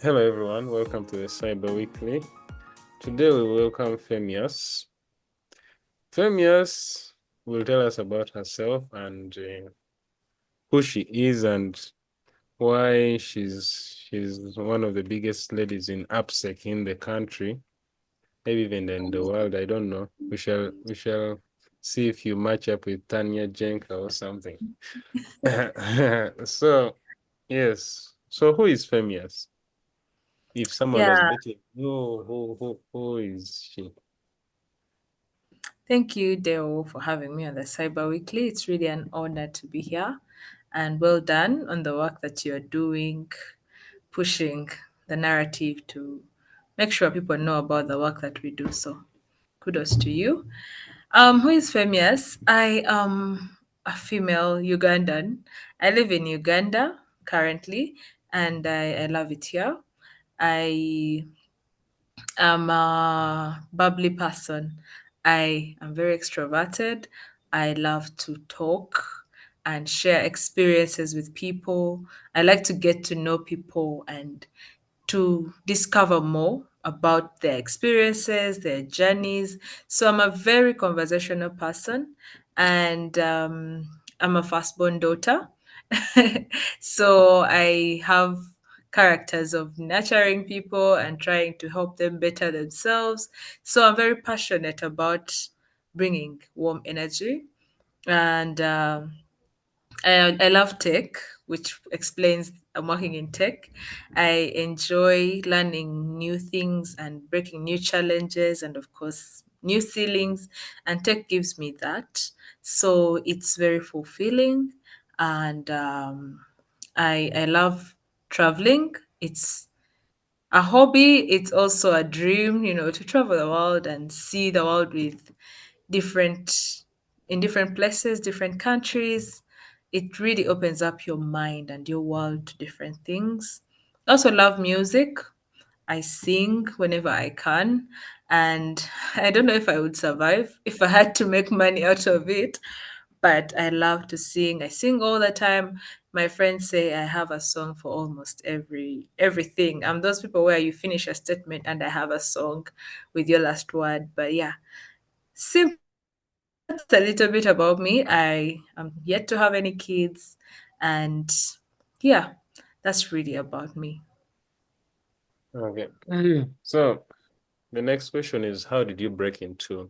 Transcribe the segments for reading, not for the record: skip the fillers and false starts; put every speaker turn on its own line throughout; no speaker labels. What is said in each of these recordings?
Hello, everyone. Welcome to the Cyber Weekly. Today we welcome Famious. Famious will tell us about herself and who she is and why she's one of the biggest ladies in AppSec in the country, maybe even in the world. I don't know. We shall see if you match up with Tanya Jenka or something. So yes. So who is Famious? If someone does
Yeah,
not know who is she?
thank you, Deo, for having me on the Cyber Weekly. It's really an honor to be here. And well done on the work that you're doing, pushing the narrative to make sure people know about the work that we do. So kudos to you. Who is Famious? I am a female Ugandan. I live in Uganda currently, and I love it here. I am a bubbly person. I am very extroverted. I love to talk and share experiences with people. I like to get to know people and to discover more about their experiences, their journeys. So I'm a very conversational person, and I'm a firstborn daughter. So I have characters of nurturing people and trying to help them better themselves. So I'm very passionate about bringing warm energy and I love tech, which explains I'm working in tech. I enjoy learning new things and breaking new challenges and, of course, new ceilings. And tech gives me that. So it's very fulfilling. And I love traveling. It's a hobby, it's also a dream, to travel the world and see the world with different in different places, different countries. It really opens up your mind and your world to different things. I also love music. I sing whenever I can. And I don't know if I would survive if I had to make money out of it, but I love to sing. I sing all the time. My friends say I have a song for almost everything. I'm those people where you finish a statement and I have a song with your last word. But yeah, simply that's a little bit about me. I am yet to have any kids, and yeah, that's really about me.
Okay. So the next question is, how did you break into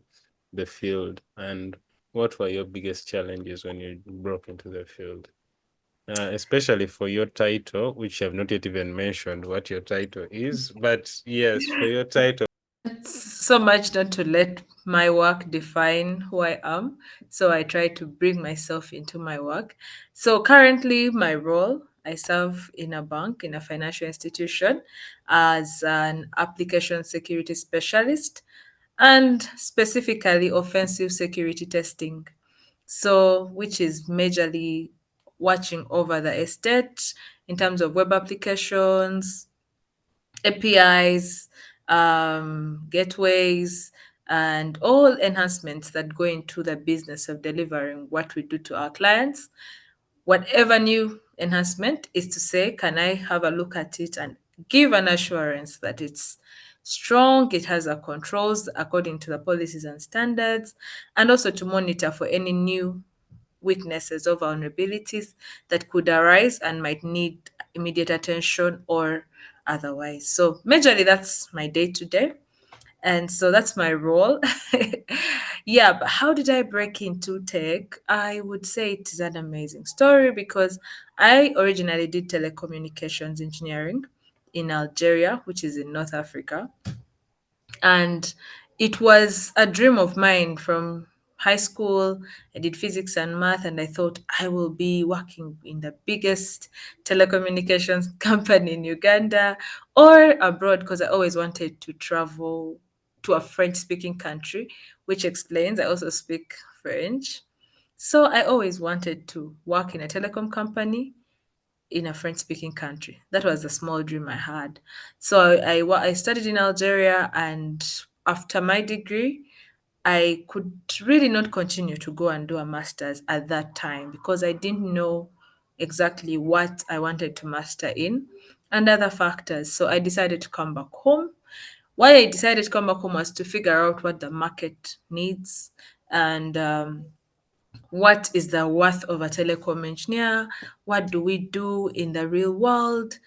the field and what were your biggest challenges when you broke into the field? Especially for your title, which you have not yet even mentioned what your title is, but yes, for your title.
So much not to let my work define who I am. So I try to bring myself into my work. So currently, my role, I serve in a bank, in a financial institution, as an application security specialist and specifically offensive security testing. So, which is majorly watching over the estate in terms of web applications, APIs, gateways, and all enhancements that go into the business of delivering what we do to our clients. Whatever new enhancement is to say, can I have a look at it and give an assurance that it's strong, it has the controls according to the policies and standards, and also to monitor for any new weaknesses or vulnerabilities that could arise and might need immediate attention or otherwise. So, majorly, that's my day to day. And so that's my role. Yeah, but how did I break into tech? I would say it is an amazing story because I originally did telecommunications engineering in Algeria, which is in North Africa. And it was a dream of mine from high school. I did physics and math, and I thought I will be working in the biggest telecommunications company in Uganda or abroad because I always wanted to travel to a French speaking country, which explains I also speak French. So I always wanted to work in a telecom company in a French speaking country. That was a small dream I had. So I studied in Algeria, and after my degree, I could really not continue to go and do a master's at that time because I didn't know exactly what I wanted to master in and other factors. So I decided to come back home. Why I decided to come back home was to figure out what the market needs and what is the worth of a telecom engineer? What do we do in the real world?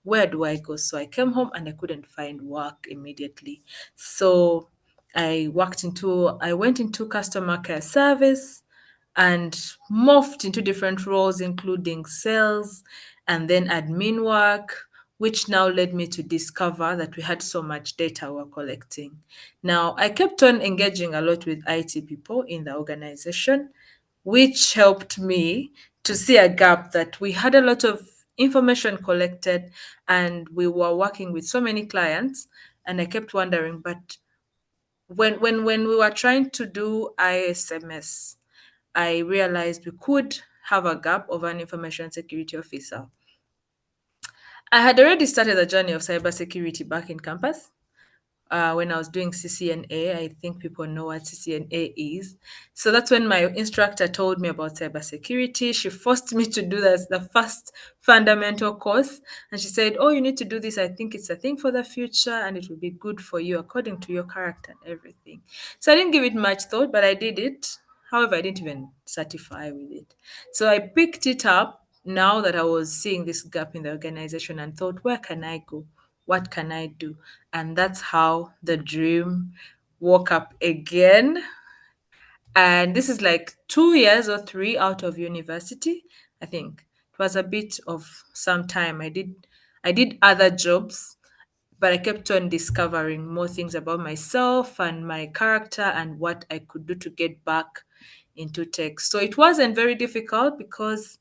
Where do I go? So I came home and I couldn't find work immediately. So I went into customer care service and morphed into different roles, including sales and then admin work, which now led me to discover that we had so much data we we're collecting. Now, I kept on engaging a lot with IT people in the organization, which helped me to see a gap that we had a lot of information collected and we were working with so many clients. And I kept wondering, but when we were trying to do ISMS, I realized we could have a gap of an information security officer. I had already started the journey of cybersecurity back in campus, when I was doing CCNA. I think people know what CCNA is. So that's when my instructor told me about cybersecurity. She forced me to do this, the first fundamental course. And she said, "Oh, you need to do this. I think it's a thing for the future and it will be good for you according to your character and everything." So I didn't give it much thought, but I did it. However, I didn't even certify with it. So I picked it up now that I was seeing this gap in the organization and thought, where can I go? What can I do? And that's how the dream woke up again. And this is like 2 years or three out of university. I think it was a bit of some time. I did other jobs, but I kept on discovering more things about myself and my character and what I could do to get back into tech. So it wasn't very difficult because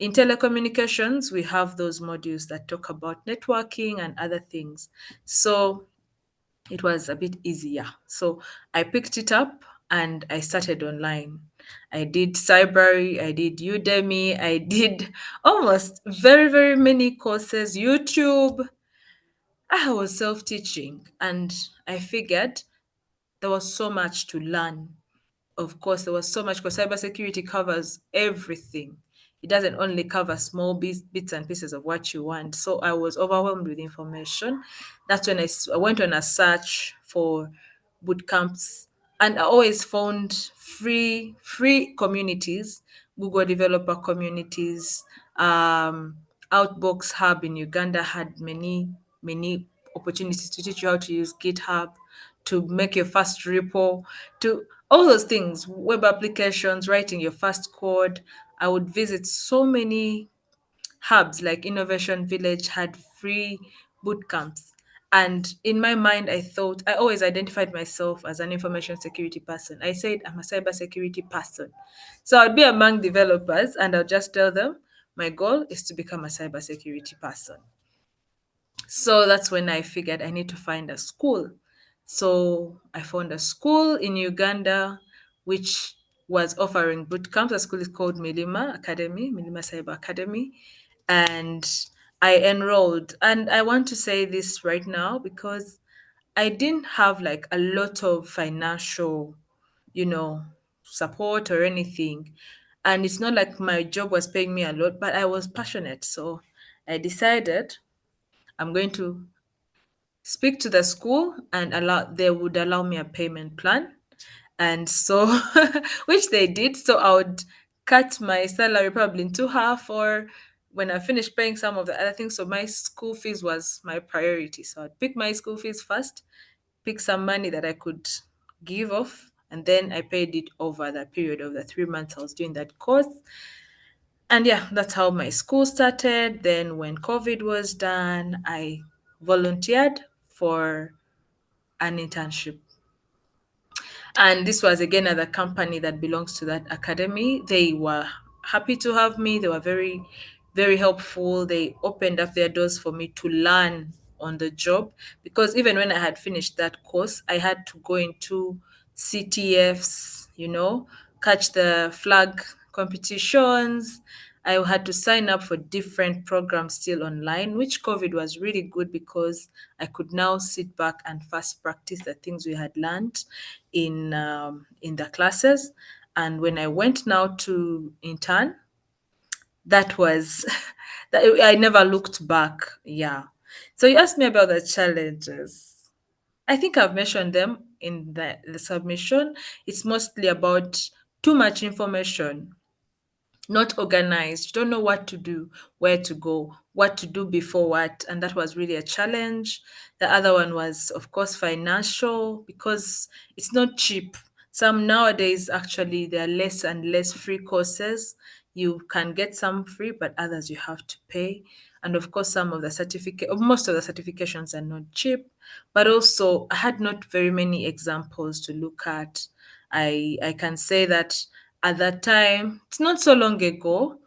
in telecommunications, we have those modules that talk about networking and other things. So it was a bit easier. So I picked it up and I started online. I did Cyber, I did Udemy, I did almost very, very many courses, YouTube. I was self teaching and I figured there was so much to learn. Of course, there was so much because cybersecurity covers everything. It doesn't only cover small bits and pieces of what you want. So I was overwhelmed with information. That's when I went on a search for boot camps, and I always found free communities, Google developer communities. Outbox Hub in Uganda had many opportunities to teach you how to use GitHub, to make your first repo, to all those things, web applications, writing your first code. I would visit so many hubs like Innovation Village had free boot camps. And in my mind, I always identified myself as an information security person. I said I'm a cybersecurity person. So I'd be among developers and I'll just tell them my goal is to become a cybersecurity person. So that's when I figured I need to find a school. So I found a school in Uganda which was offering boot camps. The school is called Milima Cyber Academy. And I enrolled. And I want to say this right now because I didn't have like a lot of financial, you know, support or anything. And it's not like my job was paying me a lot, but I was passionate. So I decided I'm going to speak to the school and they would allow me a payment plan. And so which they did. So I would cut my salary probably into half, or when I finished paying some of the other things. So my school fees was my priority. So I'd pick my school fees first, pick some money that I could give off, and then I paid it over the period of the 3 months I was doing that course. And yeah, that's how my school started. Then when COVID was done, I volunteered for an internship. And this was again at a company that belongs to that academy. They were happy to have me. They were very, very helpful. They opened up their doors for me to learn on the job because even when I had finished that course, I had to go into CTFs, catch the flag competitions. I had to sign up for different programs still online, which COVID was really good because I could now sit back and fast practice the things we had learned in the classes. And when I went now to intern, that was that I never looked back. Yeah. So you asked me about the challenges. I think I've mentioned them in the submission. It's mostly about too much information, not organized. You don't know what to do, where to go, what to do before what. And that was really a challenge. The other one was, of course, financial because it's not cheap. Some nowadays, actually, there are less and less free courses. You can get some free, but others you have to pay. And of course, some of the most of the certifications are not cheap. But also, I had not very many examples to look at. I can say that at that time, it's not so long ago,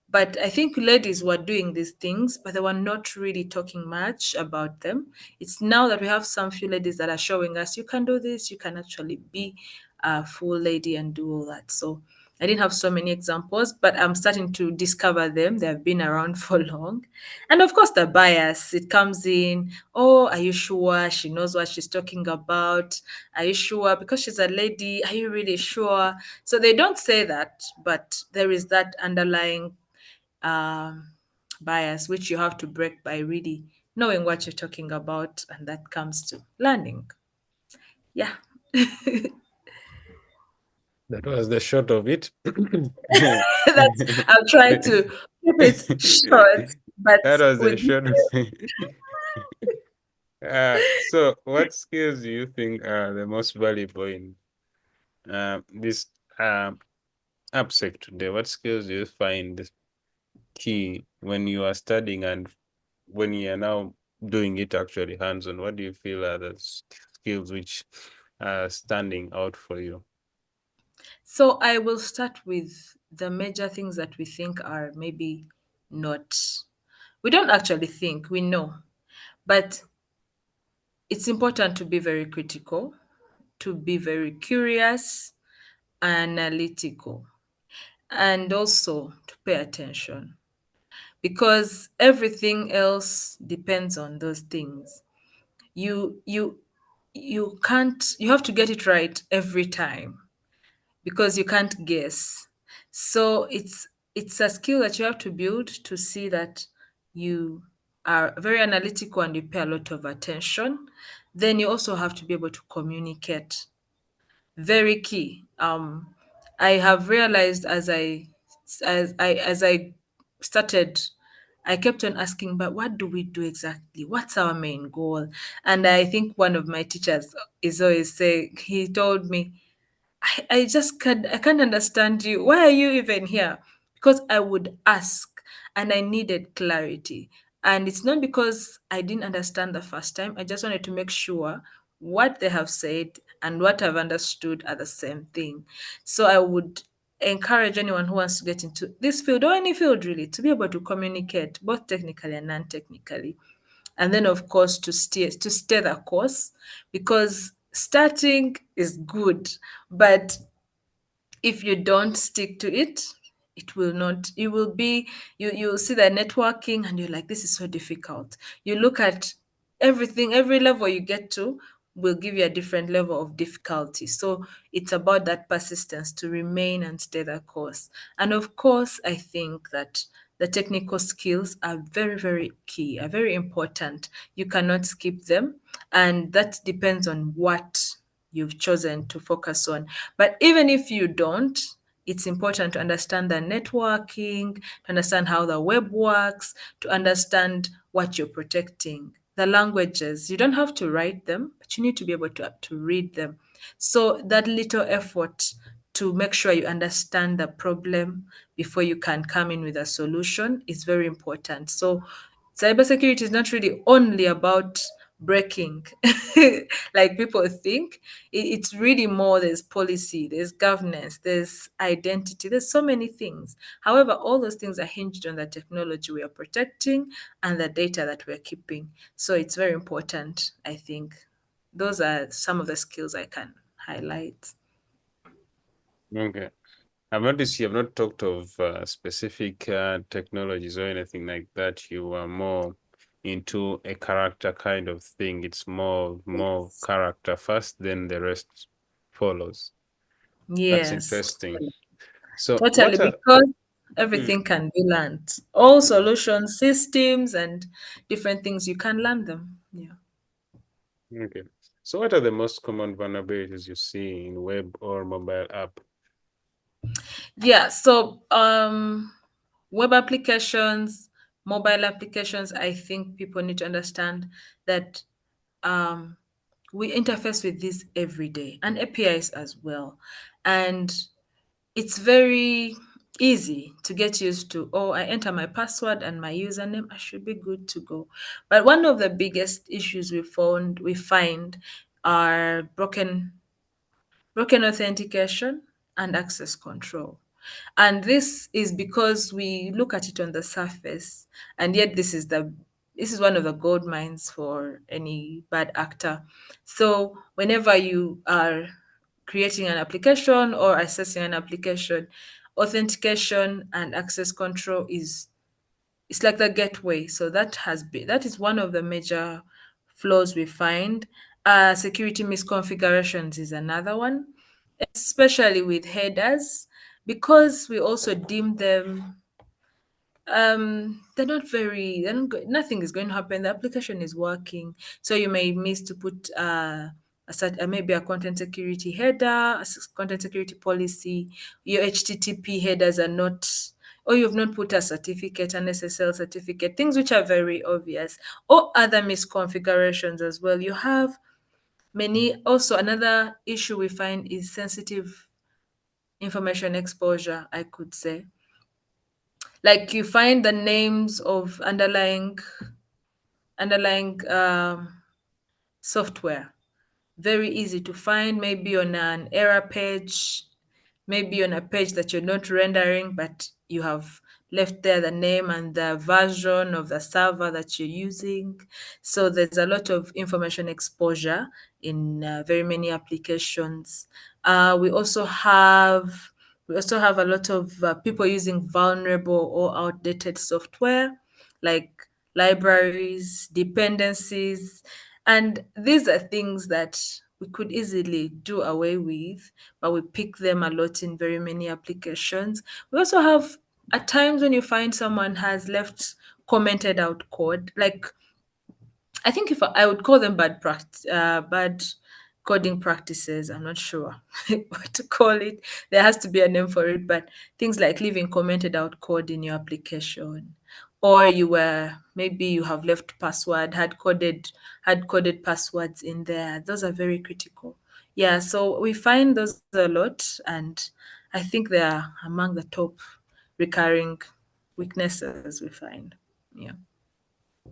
but I think ladies were doing these things, but they were not really talking much about them. It's now that we have some few ladies that are showing us you can do this, you can actually be a full lady and do all that. So I didn't have so many examples, but I'm starting to discover them. They have been around for long. And of course, the bias, it comes in. Oh, are you sure she knows what she's talking about? Are you sure? Because she's a lady, are you really sure? So they don't say that, but there is that underlying um, bias, which you have to break by really knowing what you're talking about. And that comes to learning. Yeah.
That was the short of it.
That's I'll try to keep it short, but
That was the
with
short of it. So what skills do you think are the most valuable in this AppSec today? What skills do you find key when you are studying and when you are now doing it actually hands-on? What do you feel are the skills which are standing out for you?
so I will start with the major things that we think are maybe not. We don't actually think, we know, but it's important to be very critical, to be very curious, analytical, and also to pay attention because everything else depends on those things. You you you can't you have to get it right every time because you can't guess. So it's a skill that you have to build to see that you are very analytical and you pay a lot of attention. Then you also have to be able to communicate. Very key. I have realized as I started, I kept on asking, but what do we do exactly? What's our main goal? And I think one of my teachers is always saying, he told me, I just can't understand you. Why are you even here? Because I would ask and I needed clarity. And it's not because I didn't understand the first time. I just wanted to make sure what they have said and what I've understood are the same thing. So I would encourage anyone who wants to get into this field or any field really to be able to communicate both technically and non-technically, and then of course to stay the course, because starting is good, but if you don't stick to it, it will not, you will be, you'll see the networking and you're like, this is so difficult. You look at everything, every level you get to will give you a different level of difficulty. So it's about that persistence to remain and stay the course. And of course, I think that the technical skills are very, very key, are very important. You cannot skip them. And that depends on what you've chosen to focus on. But even if you don't, it's important to understand the networking, to understand how the web works, to understand what you're protecting. The languages, you don't have to write them, but you need to be able to read them. So that little effort to make sure you understand the problem before you can come in with a solution is very important. So cybersecurity is not really only about breaking like people think. It's really more, there's policy, there's governance, there's identity, there's so many things. However, all those things are hinged on the technology we are protecting and the data that we're keeping. So it's very important, I think. Those are some of the skills I can highlight.
Okay. I've noticed you have not talked of specific technologies or anything like that. You are more into a character kind of thing. It's more character first, then the rest follows. That's
Yes,
interesting. So
totally.
what are
Because
Hmm.
Everything can be learned. All solution systems and different things, you can learn them. Yeah.
Okay. So what are the most common vulnerabilities you see in web or mobile app?
Yeah. So web applications, mobile applications, I think people need to understand that um we interface with this every day, and APIs as well. And it's very easy to get used to. Oh, I enter my password and my username, I should be good to go. But one of the biggest issues we find are broken authentication and access control. And this is because we look at it on the surface, and yet this is one of the gold mines for any bad actor. So whenever you are creating an application or assessing an application, authentication and access control is it's like the gateway. So that is one of the major flaws we find. Security misconfigurations is another one, especially with headers, because we also deem them nothing is going to happen. The application is working, so you may miss to put maybe a content security header, content security policy. Your HTTP headers are not, or you've not put a certificate, an SSL certificate, things which are very obvious, or other misconfigurations as well. You have many. Also, another issue we find is sensitive information exposure, I could say. Like you find the names of underlying software very easy to find, maybe on an error page, maybe on a page that you're not rendering, but you have left there the name and the version of the server that you're using. So there's a lot of information exposure in very many applications. We also have a lot of people using vulnerable or outdated software, like libraries, dependencies, and these are things that we could easily do away with, but we pick them a lot in very many applications. We also have at times when you find someone has left commented out code, like I think if I would call them bad coding practices. I'm not sure what to call it. There has to be a name for it, but things like leaving commented out code in your application, or maybe you have left hard coded passwords in there. Those are very critical. Yeah, so we find those a lot, and I think they are among the top recurring weaknesses we find. Yeah.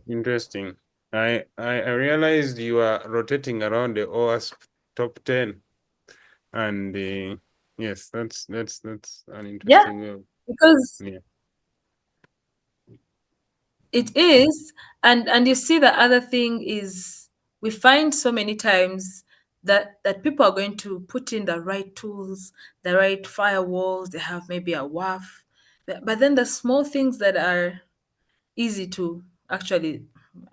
Interesting. I realized you are rotating around the OWASP top 10, and yes, that's an
Yeah,
interesting way.
because
Yeah.
it is, and you see the other thing is we find so many times that people are going to put in the right tools, the right firewalls, they have maybe a WAF, but then the small things that are easy to actually,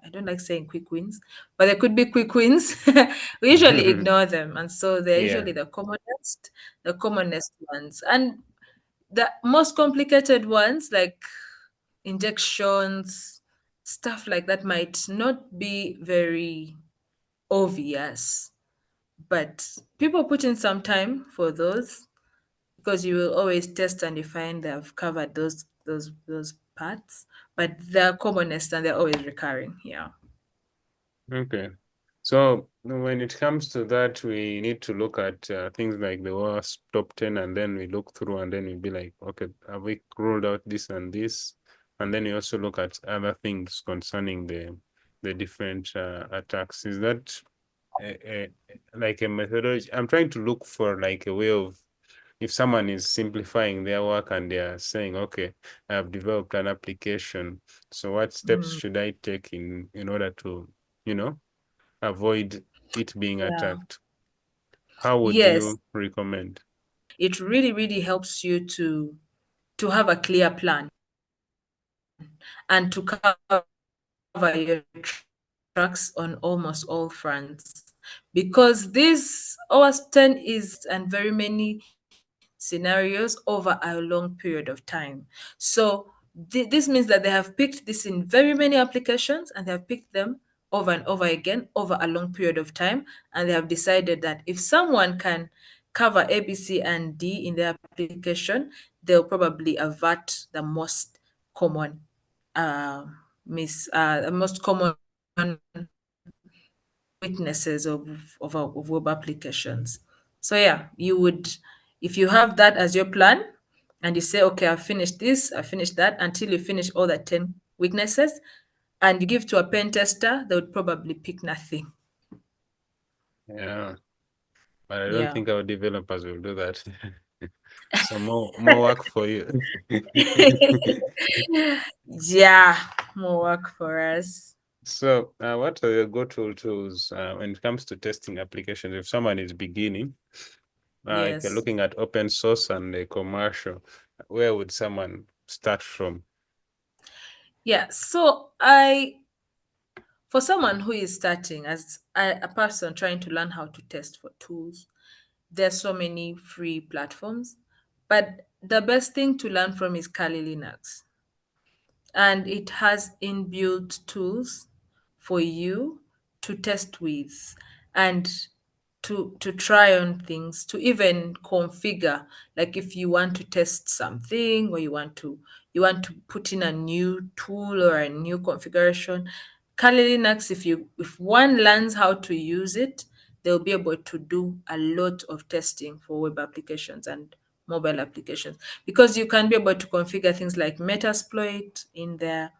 I don't like saying quick wins, but there could be quick wins. We usually ignore them, and so they're
Yeah.
usually the commonest ones. And the most complicated ones, like injections, stuff like that, might not be very obvious, but people put in some time for those, because you will always test and you find they have covered those parts, but they're commonest and they're always recurring. Yeah.
Okay. So when it comes to that, we need to look at things like the WASP top 10, and then we look through and then we'll be like, okay, have we ruled out this and this? And then we also look at other things concerning the different attacks. Is that like a methodology? I'm trying to look for like a way of, if someone is simplifying their work and they are saying, okay, I've developed an application, so what steps
Mm,
should I take in order to, you know, avoid it being
yeah.
attacked? How would
Yes,
you recommend?
it really, really helps you to have a clear plan and to cover your tracks on almost all fronts, because this OWASP 10 is and very many scenarios over a long period of time. So this means that they have picked this in very many applications and they have picked them over and over again over a long period of time. And they have decided that if someone can cover A, B, C, and D in their application, they'll probably avert the most common most common weaknesses of web applications. So yeah, you would, if you have that as your plan and you say, okay, I've finished this, I've finished that, until you finish all the 10 weaknesses and you give to a pen tester, they would probably pick nothing.
Yeah, but I don't
Yeah.
think our developers will do that. So more work for you.
Yeah, more work for us.
So, what are your go-to tools when it comes to testing applications? If someone is beginning, if you're
Yes.
looking at open source and a commercial, where would someone start from?
Yeah. For someone who is starting as a person trying to learn how to test for tools, there's so many free platforms, but the best thing to learn from is Kali Linux, and it has inbuilt tools for you to test with and to try on things, to even configure, like if you want to test something or you want to put in a new tool or a new configuration. Kali Linux, if one learns how to use it, they'll be able to do a lot of testing for web applications and mobile applications, because you can be able to configure things like Metasploit in there.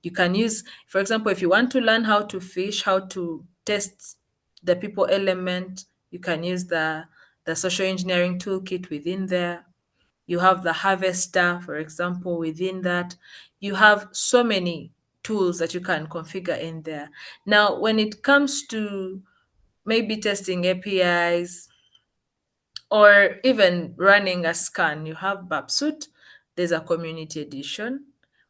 You can use, for example, if you want to learn how to fish, how to test the people element, you can use the social engineering toolkit within there. You have the harvester, for example, within that. You have so many tools that you can configure in there. Now, when it comes to maybe testing APIs, or even running a scan, you have Babsuit. There's a community edition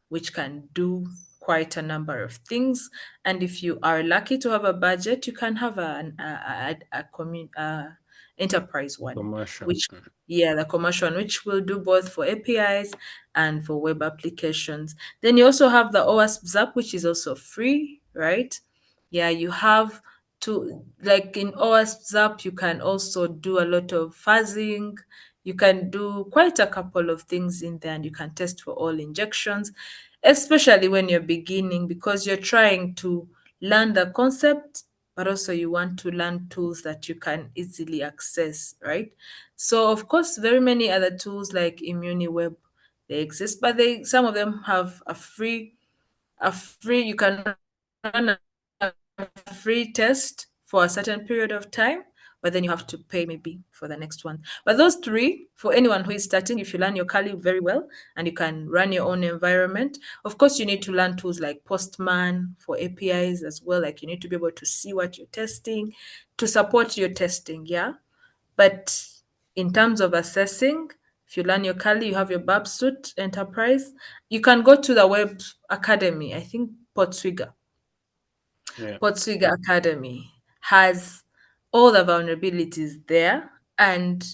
which can do quite a number of things. And if you are lucky to have a budget, you can have a enterprise one,
Commercial.
which, yeah, the commercial one, which will do both for APIs and for web applications. Then you also have the OWASP app, which is also free, right? Yeah, you have to, like in OWASP app, you can also do a lot of fuzzing. You can do quite a couple of things in there, and you can test for all injections, especially when you're beginning, because you're trying to learn the concept, but also you want to learn tools that you can easily access, right? So of course, very many other tools like ImmuniWeb, they exist, but some of them have a free you can run a free test for a certain period of time, but then you have to pay maybe for the next one. But those three, for anyone who is starting, if you learn your Kali very well and you can run your own environment, of course, you need to learn tools like Postman for APIs as well. Like you need to be able to see what you're testing to support your testing, yeah. But in terms of assessing, if you learn your Kali, you have your Babsuit Enterprise, you can go to the Web Academy. I think
Yeah.
Portswigger Academy has all the vulnerabilities there, and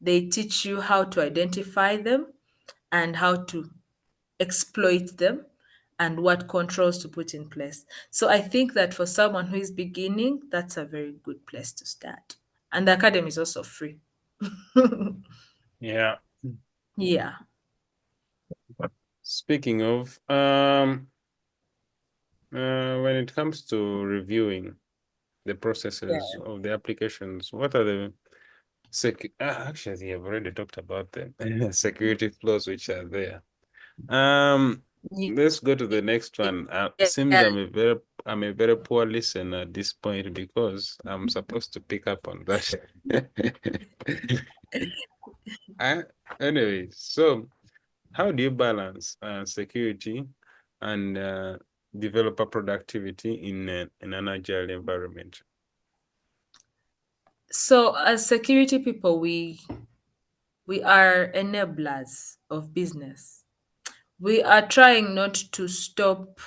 they teach you how to identify them and how to exploit them and what controls to put in place. So I think that for someone who is beginning, that's a very good place to start. And the academy is also free.
Yeah.
Yeah.
Speaking of, when it comes to reviewing the processes
Yeah.
of the applications, what are the actually, I've already talked about them. Security flaws which are there. Um, let's go to the next one. Seems
Yeah.
I'm a very poor listener at this point because I'm supposed to pick up on that. Uh, anyway, so how do you balance security and developer productivity in an agile environment?
So as security people, we are enablers of business. We are trying not to stop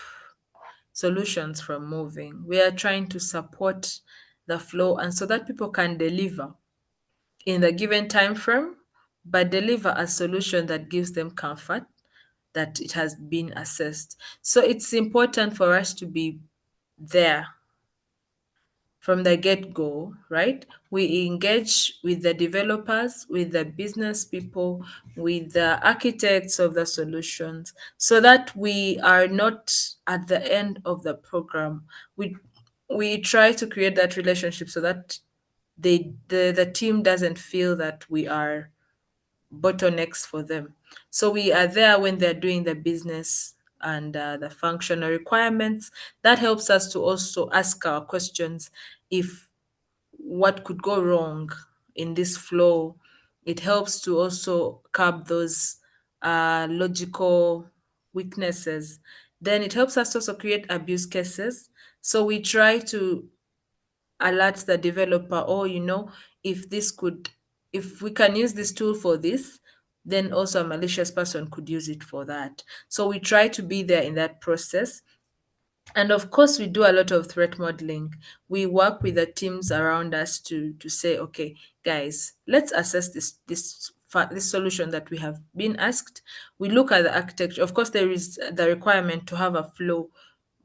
solutions from moving. We are trying to support the flow and so that people can deliver in the given time frame but deliver a solution that gives them comfort that it has been assessed. So it's important for us to be there from the get go, right? We engage with the developers, with the business people, with the architects of the solutions, so that we are not at the end of the program. We try to create that relationship so that the team doesn't feel that we are bottlenecks for them. So we are there when they're doing the business and the functional requirements. That helps us to also ask our questions if what could go wrong in this flow. It helps to also curb those logical weaknesses. Then it helps us to also create abuse cases. So we try to alert the developer, oh, if this could, if we can use this tool for this, then also a malicious person could use it for that. So we try to be there in that process. And of course, we do a lot of threat modeling. We work with the teams around us to say, okay, guys, let's assess this solution that we have been asked. We look at the architecture. Of course, there is the requirement to have a flow,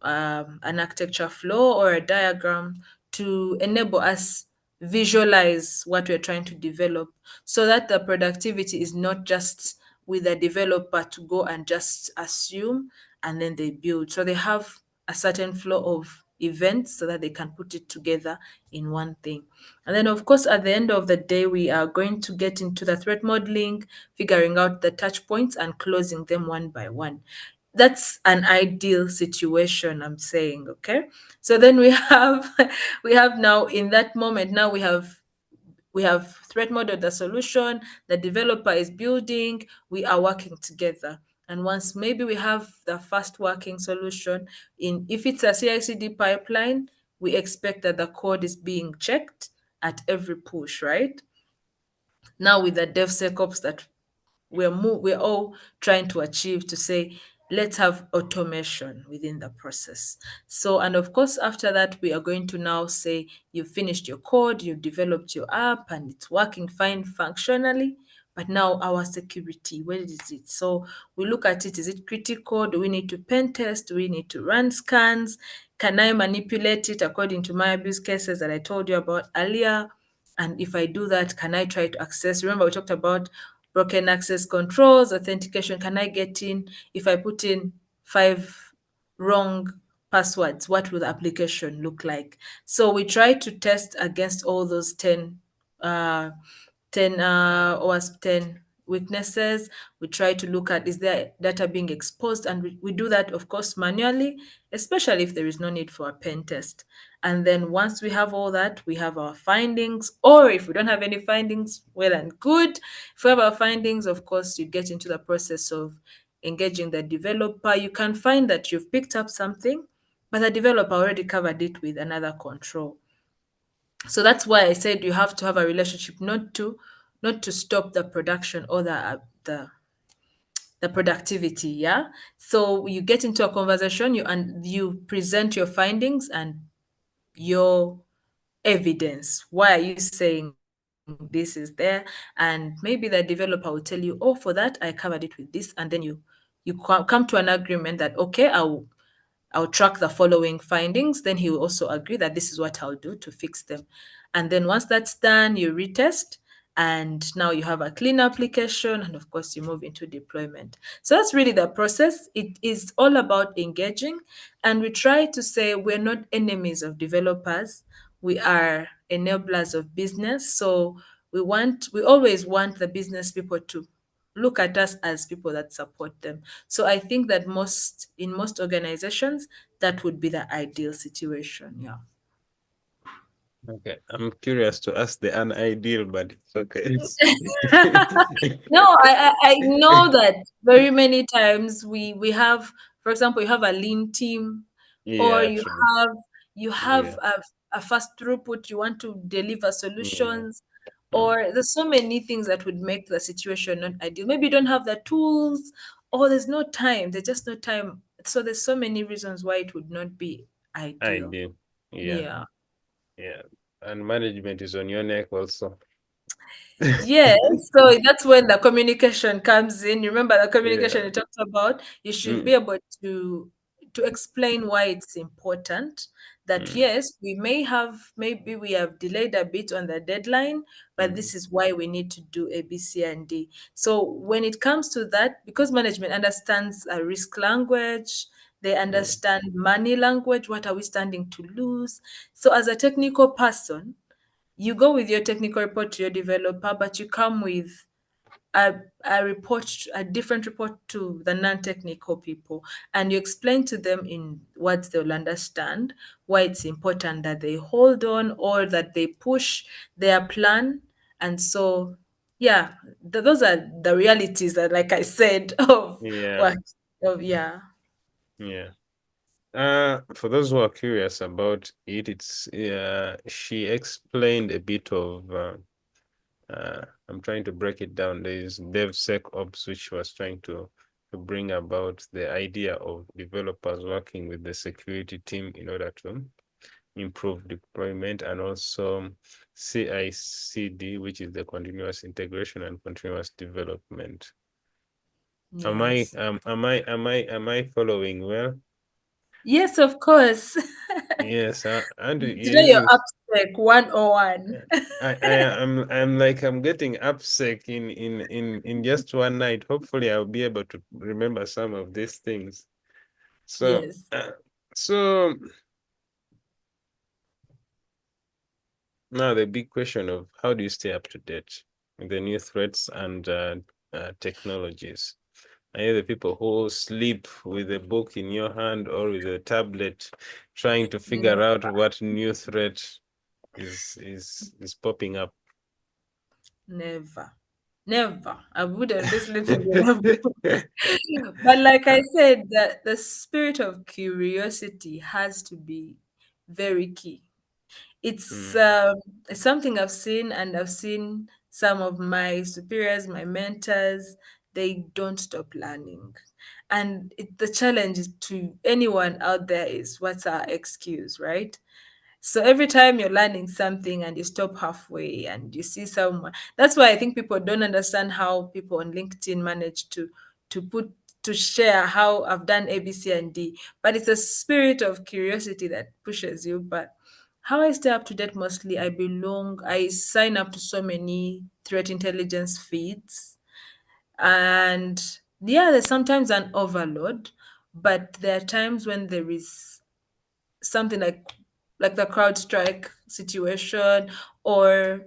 an architecture flow or a diagram to enable us visualize what we're trying to develop, so that the productivity is not just with the developer to go and just assume and then they build. So they have a certain flow of events so that they can put it together in one thing. And then, of course, at the end of the day, we are going to get into the threat modeling, figuring out the touch points and closing them one by one. That's an ideal situation, I'm saying. Okay, so then we have we have now, in that moment, now we have threat modeled the solution, the developer is building, we are working together. And once maybe we have the first working solution, in if it's a CI/CD pipeline, we expect that the code is being checked at every push, right? Now with the DevSecOps that we're all trying to achieve, to say, let's have automation within the process. So, and of course, after that, we are going to now say you've finished your code, you've developed your app, and it's working fine functionally. But now our security, where is it? So we look at it, is it critical? Do we need to pen test? Do we need to run scans? Can I manipulate it according to my abuse cases that I told you about earlier? And if I do that, can I try to access? Remember, we talked about broken access controls, authentication. Can I get in? If I put in 5 wrong passwords, what will the application look like? So we try to test against all those 10 OWASP 10 weaknesses. We try to look at, is there data being exposed, and we do that, of course, manually, especially if there is no need for a pen test. And then once we have all that, we have our findings, or if we don't have any findings, well and good. If we have our findings, of course, you get into the process of engaging the developer. You can find that you've picked up something, but the developer already covered it with another control. So that's why I said you have to have a relationship, not to stop the production or the productivity. Yeah. So you get into a conversation, you present your findings and your evidence. Why are you saying this is there? And maybe the developer will tell you, oh, for that I covered it with this, and then you come to an agreement that, okay, I'll track the following findings. Then he will also agree that this is what I'll do to fix them. And then once that's done, you retest, and now you have a clean application. And of course, you move into deployment. So that's really the process. It is all about engaging. And we try to say we're not enemies of developers, we are enablers of business. So we always want the business people to look at us as people that support them. So I think that in most organizations, that would be the ideal situation. Yeah.
Okay, I'm curious to ask the unideal, but it's okay.
No, I know that very many times we have, for example, you have a lean team, or
Yeah, true.
have you have
Yeah,
a fast throughput, you want to deliver
yeah.
solutions,
Mm.
or there's so many things that would make the situation not ideal. Maybe you don't have the tools, or there's no time, there's just no time. So there's so many reasons why it would not be ideal.
Ideal. Yeah,
Yeah.
yeah. And management is on your neck also.
Yes, so that's when the communication comes in. Remember the communication
Yeah.
you talked about? You should be
Mm,
able to explain why it's important. That
mm,
yes, we may have maybe we have delayed a bit on the deadline, but
mm,
this is why we need to do A, B, C, and D. So when it comes to that, because management understands a risk language, they
mm,
understand money language, what are we standing to lose? So as a technical person, you go with your technical report to your developer, but you come with a, a report, a different report to the non-technical people, and you explain to them in words they'll understand why it's important that they hold on or that they push their plan. And so, yeah, those are the realities that, like I said, of
yeah.
what, of yeah,
Yeah. For those who are curious about it, it's she explained a bit of I'm trying to break it down. There is DevSecOps, which was trying to bring about the idea of developers working with the security team in order to improve deployment, and also CI/CD, which is the continuous integration and continuous development.
yes,
Am I following well?
yes, of course.
Yes, and you're
Today you're
using
AppSec 101.
I'm getting AppSec in just one night. Hopefully I'll be able to remember some of these things. So
Yes.
so now the big question of how do you stay up to date with the new threats and technologies? Are you the people who sleep with a book in your hand or with a tablet trying to figure out what new threat is popping up?
Never. Never. I wouldn't be sleeping with a book. But like I said, the spirit of curiosity has to be very key. It's
Mm,
it's something I've seen, and I've seen some of my superiors, my mentors, they don't stop learning. And the challenge to anyone out there is what's our excuse, right? So every time you're learning something and you stop halfway and you see someone, that's why I think people don't understand how people on LinkedIn manage to put to share how I've done A, B, C, and D. But it's a spirit of curiosity that pushes you. But how I stay up to date mostly, I sign up to so many threat intelligence feeds. And yeah, there's sometimes an overload, but there are times when there is something like the CrowdStrike situation, or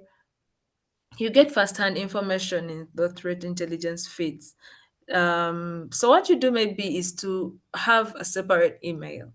you get first-hand information in the threat intelligence feeds. So what you do maybe is to have a separate email,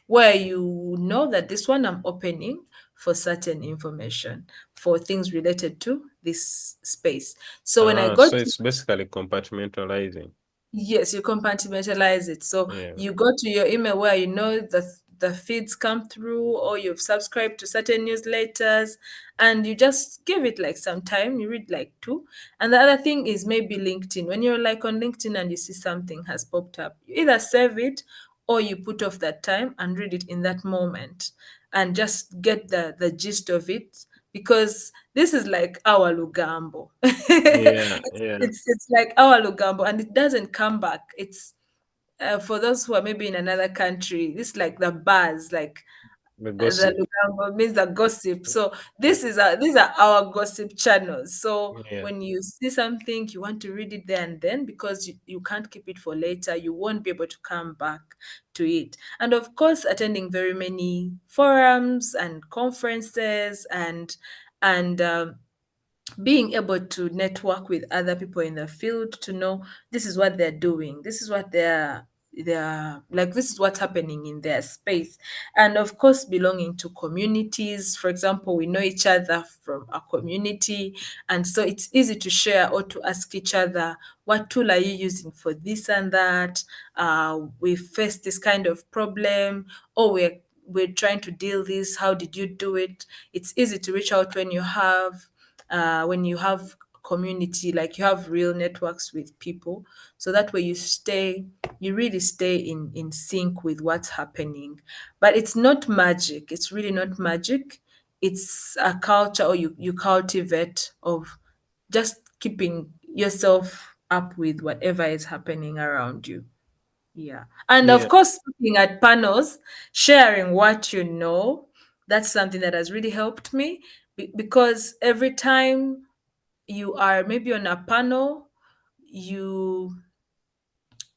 where you know that this one I'm opening for certain information for things related to this space. So when I go
so
to
it's basically compartmentalizing.
Yes, you compartmentalize it. So
Yeah.
you go to your email where you know the feeds come through, or you've subscribed to certain newsletters, and you just give it like some time. You read like two. And the other thing is maybe LinkedIn. When you're like on LinkedIn and you see something has popped up, you either save it or you put off that time and read it in that moment and just get the gist of it, because this is like our Lugambo.
Yeah, yeah.
It's like our Lugambo, and it doesn't come back. It's for those who are maybe in another country, this like the buzz, like
The
the
gossip.
Lugambo means the gossip. So these are our gossip channels. So
Yeah.
when you see something, you want to read it there and then, because you can't keep it for later. You won't be able to come back to it. And of course, attending very many forums and conferences, and being able to network with other people in the field to know this is what they're doing, this is what they're like, this is what's happening in their space. And of course, belonging to communities. For example, we know each other from a community, and so it's easy to share or to ask each other, what tool are you using for this and that? We face this kind of problem, or we're trying to deal this, how did you do it? It's easy to reach out when you have community, like you have real networks with people, so that way you really stay in sync with what's happening. But it's not magic, it's really not magic. it's a culture, or you cultivate of just keeping yourself up with whatever is happening around you. Yeah. And of
Yeah,
course, looking at panels, sharing what you know, that's something that has really helped me, because every time you are maybe on a panel, you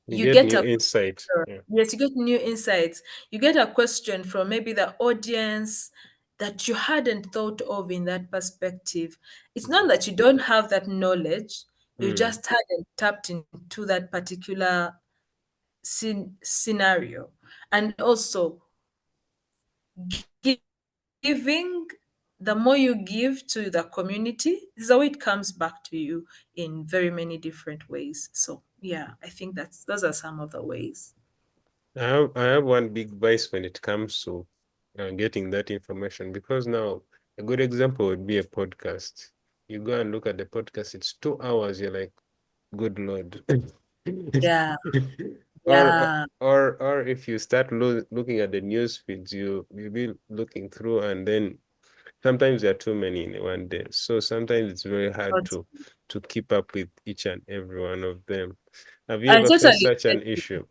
you
you
get
get
new
a
insight.
question.
Yeah.
Yes, you get new insights. You get a question from maybe the audience that you hadn't thought of in that perspective. It's not that you don't have that knowledge, you
Mm.
just hadn't tapped into that particular scenario. And also, giving, the more you give to the community, this is how it comes back to you in very many different ways. So yeah, I think those are some of the ways.
I have one big vice when it comes to getting that information, because now a good example would be a podcast. You go and look at the podcast, it's 2 hours. You're like, good Lord.
Yeah,
Or
yeah,
or if you start looking at the news feeds, you be looking through, and then sometimes there are too many in one day. So sometimes it's very hard
but
to keep up with each and every one of them. Have you
I
ever faced
totally
such
get
an
you.
issue?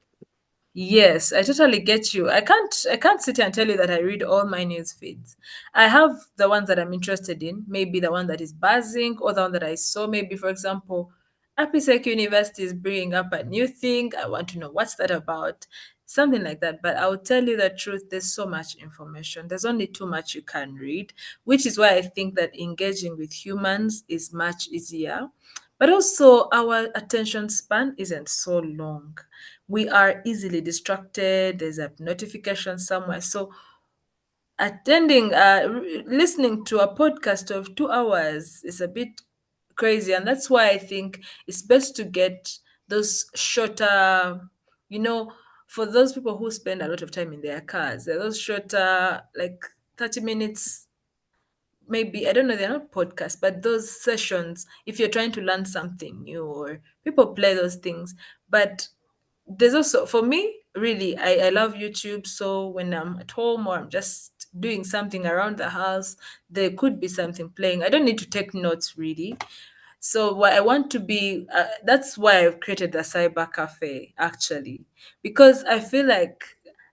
Yes, I totally get you. I can't sit here and tell you that I read all my news feeds. I have the ones that I'm interested in, maybe the one that is buzzing, or the one that I saw. Maybe, for example, AppSec University is bringing up a new thing. I want to know what's that about, something like that. But I'll tell you the truth, there's so much information. There's only too much you can read, which is why I think that engaging with humans is much easier. But also, our attention span isn't so long. We are easily distracted. There's a notification somewhere. So listening to a podcast of 2 hours is a bit crazy. And that's why I think it's best to get those shorter, you know, for those people who spend a lot of time in their cars, there are those shorter, like 30 minutes, maybe, I don't know, they're not podcasts, but those sessions, if you're trying to learn something new, or people play those things. But there's also, for me, really, I love YouTube. So when I'm at home or I'm just doing something around the house, there could be something playing. I don't need to take notes really. So what I want to be, that's why I've created the cyber cafe actually, because I feel like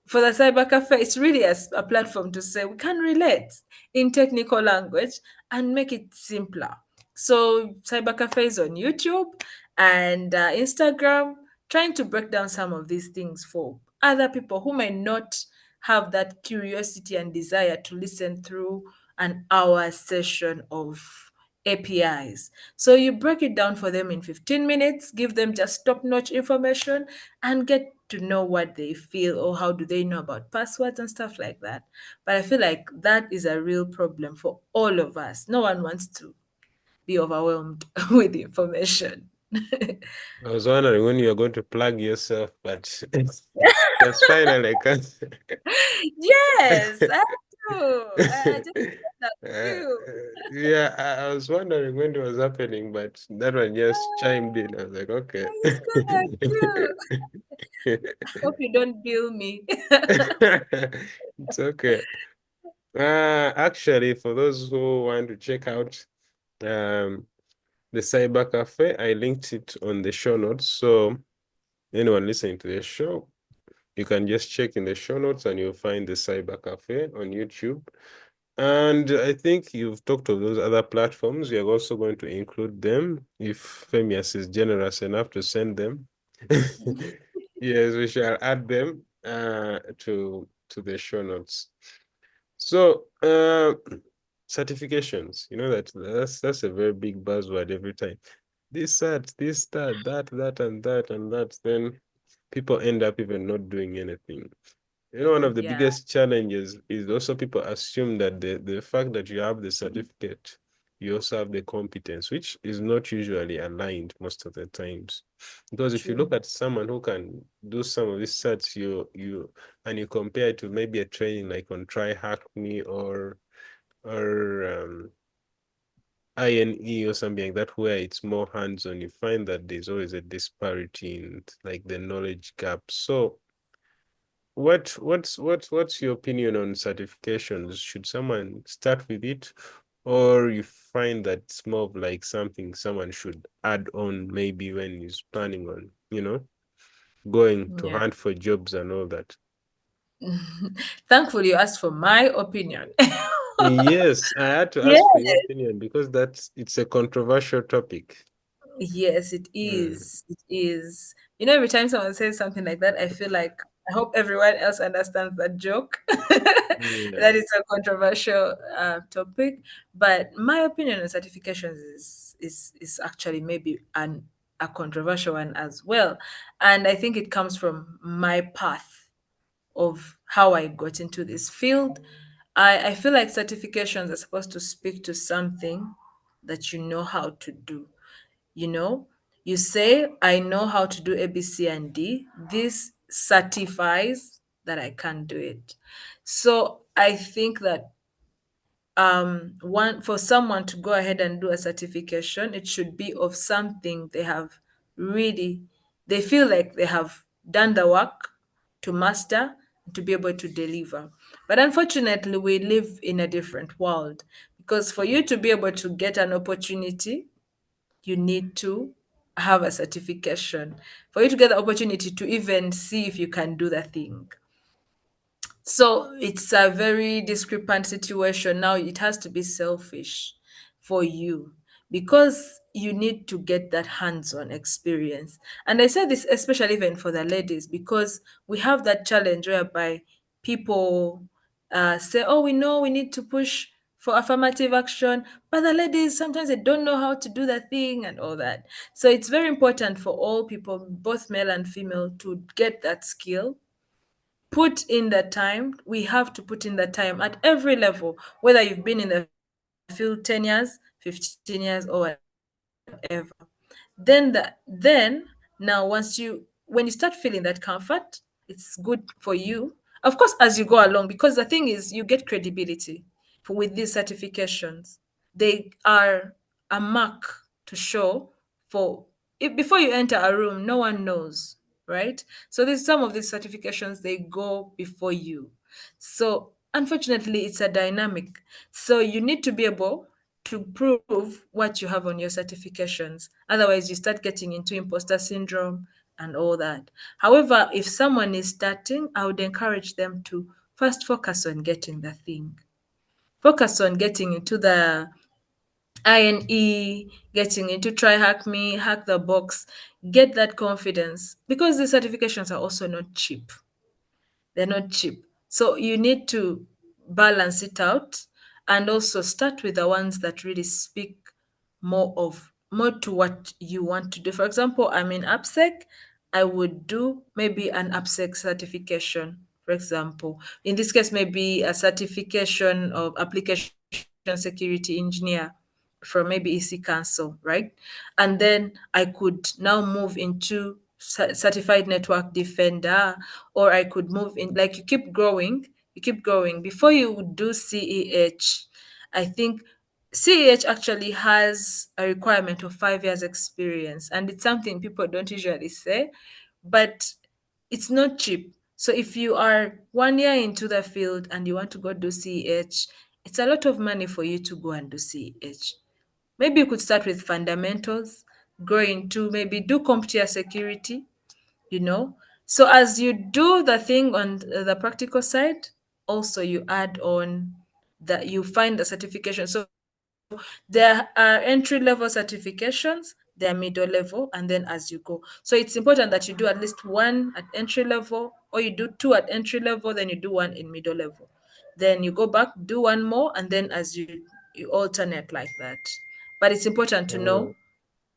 for the cyber cafe, it's really a platform to say we can relate in technical language and make it simpler. So cyber cafe is on YouTube and Instagram, trying to break down some of these things for other people who might not have that curiosity and desire to listen through an hour session of APIs. So you break it down for them in 15 minutes, give them just top-notch information, and get to know what they feel, or how do they know about passwords and stuff like that. But I feel like that is a real problem for all of us. No one wants to be overwhelmed with information.
I was wondering when you're going to plug yourself, but that's fine. I like us.
Yes, I do. I just said that too.
Yeah, I was wondering when it was happening, but that one just chimed in. I was like, okay.
It's good at you. Hope you don't bill me.
It's okay. Actually, for those who want to check out um the Cyber Cafe, I linked it on the show notes. So anyone listening to the show, you can just check in the show notes and you'll find the Cyber Cafe on YouTube. And I think you've talked of those other platforms. We are also going to include them if Famious is generous enough to send them. Yes, we shall add them to the show notes. So certifications, you know that's a very big buzzword every time. This cert, this that, and that. Then people end up even not doing anything. You know, one of the
Yeah,
biggest challenges is also people assume that the fact that you have the certificate, you also have the competence, which is not usually aligned most of the times. Because if you
true.
look at someone who can do some of these sets, and you compare it to maybe a training like on Try Hack Me or INE or something like that, where it's more hands-on, you find that there's always a disparity in like the knowledge gap. So what's your opinion on certifications? Should someone start with it, or you find that it's more of like something someone should add on maybe when he's planning on, going to
Yeah.
hunt for jobs and all that?
Thankfully, you asked for my opinion.
Yes, I had to
Yeah.
ask for your opinion because it's a controversial topic.
Yes, it
Mm,
is. It is. Every time someone says something like that, I feel like I hope everyone else understands that joke.
yeah.
That it's a controversial topic. But my opinion on certifications is actually maybe a controversial one as well. And I think it comes from my path of how I got into this field. I feel like certifications are supposed to speak to something that you know how to do. You know, you say, I know how to do A, B, C, and D. This certifies that I can do it. So I think that one for someone to go ahead and do a certification, it should be of something they have really they feel like they have done the work to master, to be able to deliver. But unfortunately, we live in a different world, because for you to be able to get an opportunity, you need to have a certification. For you to get the opportunity to even see if you can do the thing, so it's a very discrepant situation. Now it has to be selfish for you, because you need to get that hands-on experience. And I say this especially even for the ladies, because we have that challenge whereby people say, oh, we know we need to push for affirmative action, but the ladies sometimes they don't know how to do the thing and all that. So it's very important for all people, both male and female, to get that skill, put in the time. We have to put in the time at every level, whether you've been in the field 10 years, 15 years, or whatever. Then now when you start feeling that comfort, it's good for you, of course, as you go along, because the thing is, you get credibility with these certifications. They are a mark to show for before you enter a room, no one knows, right? So there's some of these certifications, they go before you. So unfortunately, it's a dynamic. So you need to be able to prove what you have on your certifications. Otherwise, you start getting into imposter syndrome and all that. However, if someone is starting, I would encourage them to first focus on getting the thing. Focus on getting into the INE, getting into Try Hack Me, Hack the Box, get that confidence, because the certifications are also not cheap. They're not cheap. So you need to balance it out, and also start with the ones that really speak more to what you want to do. For example, I'm in AppSec. I would do maybe an AppSec certification, for example. In this case, maybe a certification of application security engineer from maybe EC Council, right? And then I could now move into certified network defender, or I could move in, like, you keep growing before you do CEH. I think CEH actually has a requirement of 5 years experience, and it's something people don't usually say, but it's not cheap. So if you are 1 year into the field and you want to go do CEH, it's a lot of money for you to go and do CEH. Maybe you could start with fundamentals, go into maybe do CompTIA security, you know. So as you do the thing on the practical side, also you add on that, you find the certification. So there are entry level certifications, there are middle level, and then as you go. So it's important that you do at least one at entry level, or you do two at entry level, then you do one in middle level. Then you go back, do one more, and then as you alternate like that. But it's important to
Oh,
know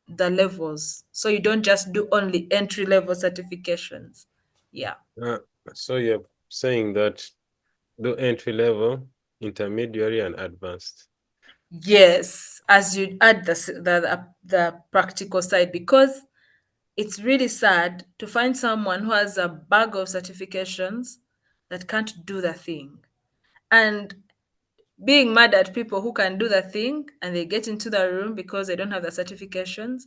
the levels, so you don't just do only entry level certifications. Yeah.
uh, so you're saying that do entry level, intermediary, and advanced.
Yes, as you add the practical side, because it's really sad to find someone who has a bag of certifications that can't do the thing. And being mad at people who can do the thing and they get into the room because they don't have the certifications,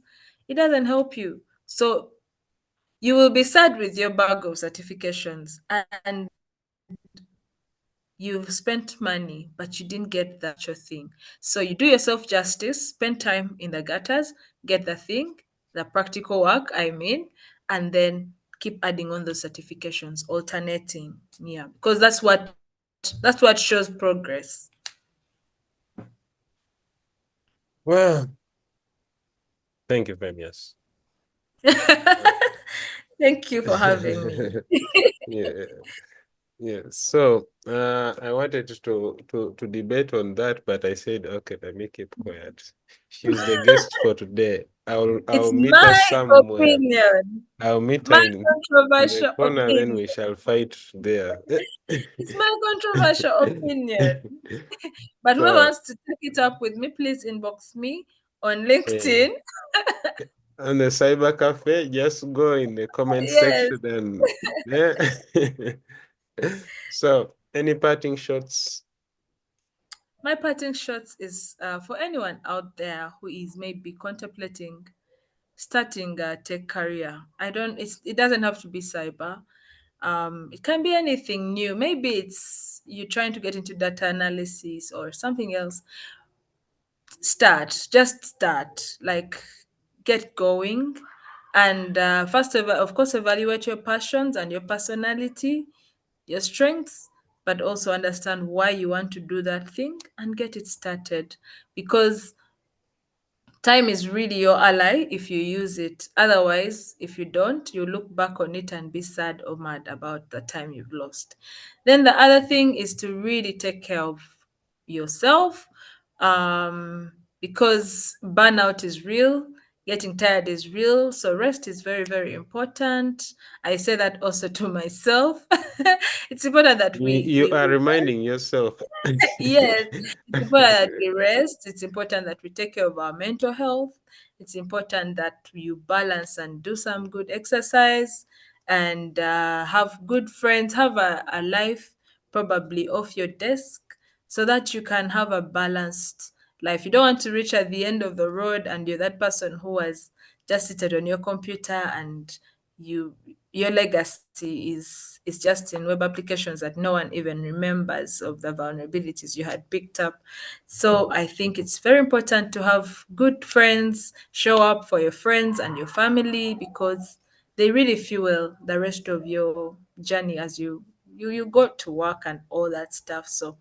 it doesn't help you. So You will be sad with your bag of certifications and you've spent money, but you didn't get the actual thing. So you do yourself justice, spend time in the gutters, get the thing, the practical work, I mean, and then keep adding on those certifications, alternating. Yeah, because that's what shows progress.
Well, thank you, Famious. Uh,
Thank you for having me.
yeah, yeah. So I wanted to debate on that, but I said, okay, let me keep quiet. She's the guest for today. I'll
It's
meet her
my
somewhere.
opinion.
I'll meet her
My
in the
controversial
corner, then
opinion.
we shall fight there.
It's my controversial opinion. But whoever
So,
wants to take it up with me, please inbox me on
yeah.
LinkedIn.
On the cyber cafe, just go in the comment
Yes.
section and yeah. So, any parting shots?
My parting shots is for anyone out there who is maybe contemplating starting a tech career. It doesn't have to be cyber. It can be anything new. Maybe it's you're trying to get into data analysis or something else. Just start, like get going. And first of course, evaluate your passions and your personality, your strengths, but also understand why you want to do that thing and get it started. Because time is really your ally if you use it. Otherwise, if you don't, you look back on it and be sad or mad about the time you've lost. Then the other thing is to really take care of yourself, because burnout is real, getting tired is real. So rest is very, very important. I say that also to myself. It's important that
You,
we
you
we
are
rest.
reminding yourself.
Yes, it's important that we rest. It's important that we take care of our mental health. It's important that you balance and do some good exercise and have good friends, have a life probably off your desk so that you can have a balanced life. You don't want to reach at the end of the road and you're that person who has just seated on your computer and you your legacy is just in web applications that no one even remembers of the vulnerabilities you had picked up. So I think it's very important to have good friends, show up for your friends and your family because they really fuel the rest of your journey as you go to work and all that stuff. So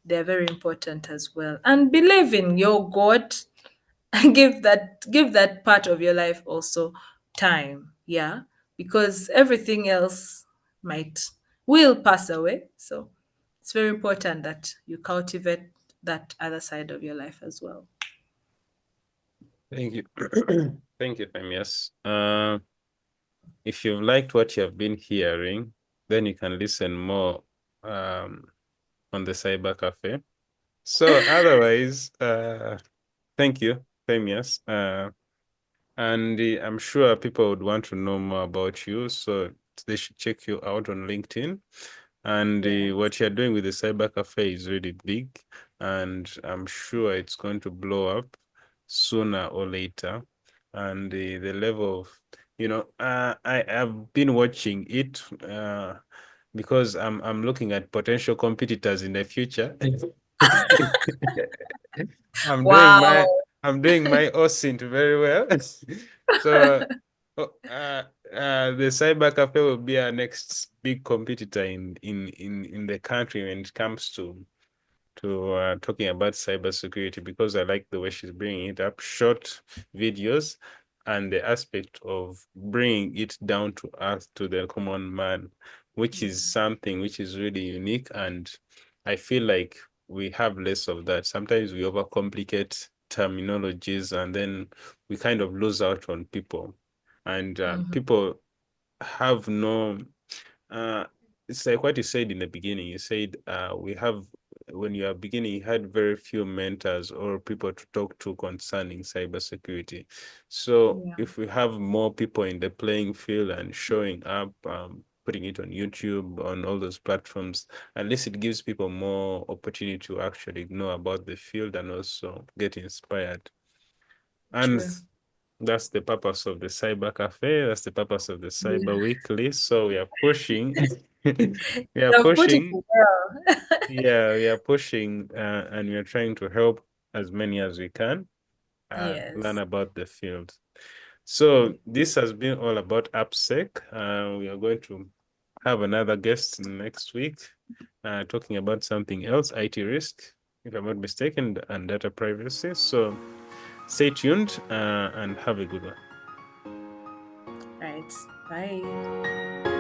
they're very important as well. And believe in your God. Give that part of your life also time, yeah, because everything else might will pass away. So it's very important that you cultivate that other side of your life as well.
Thank you. Thank you, Famias. If you've liked what you have been hearing, then you can listen more um, on the Cyber Cafe. So otherwise, thank you, Famias. And I'm sure people would want to know more about you, so they should check you out on LinkedIn. And
Yeah,
what you're doing with the Cyber Cafe is really big, and I'm sure it's going to blow up sooner or later. And the level of, I have been watching it because I'm looking at potential competitors in the future. I'm doing my
wow.
I'm doing my OSINT very well. So the cyber cafe will be our next big competitor in the country when it comes to talking about cybersecurity, because I like the way she's bringing it up, short videos, and the aspect of bringing it down to earth to the common man, which is something which is really unique. And I feel like we have less of that. Sometimes we overcomplicate terminologies and then we kind of lose out on people. And
Mhm.
people have no uh, it's like what you said in the beginning. You said we have, when you are beginning, you had very few mentors or people to talk to concerning cybersecurity. So
Yeah,
if we have more people in the playing field and showing up, putting it on YouTube, on all those platforms, at least it gives people more opportunity to actually know about the field and also get inspired. And
true.
That's the purpose of the Cyber Cafe. That's the purpose of the
Yeah.
Cyber Weekly. So we are pushing. We are
You've put it
pushing.
well.
Yeah, we are pushing, and we are trying to help as many as we can learn
Yes.
about the field. So this has been all about AppSec. We are going to have another guest next week talking about something else, IT risk, if I'm not mistaken, and data privacy. So stay tuned and have a good one.
Right. Bye.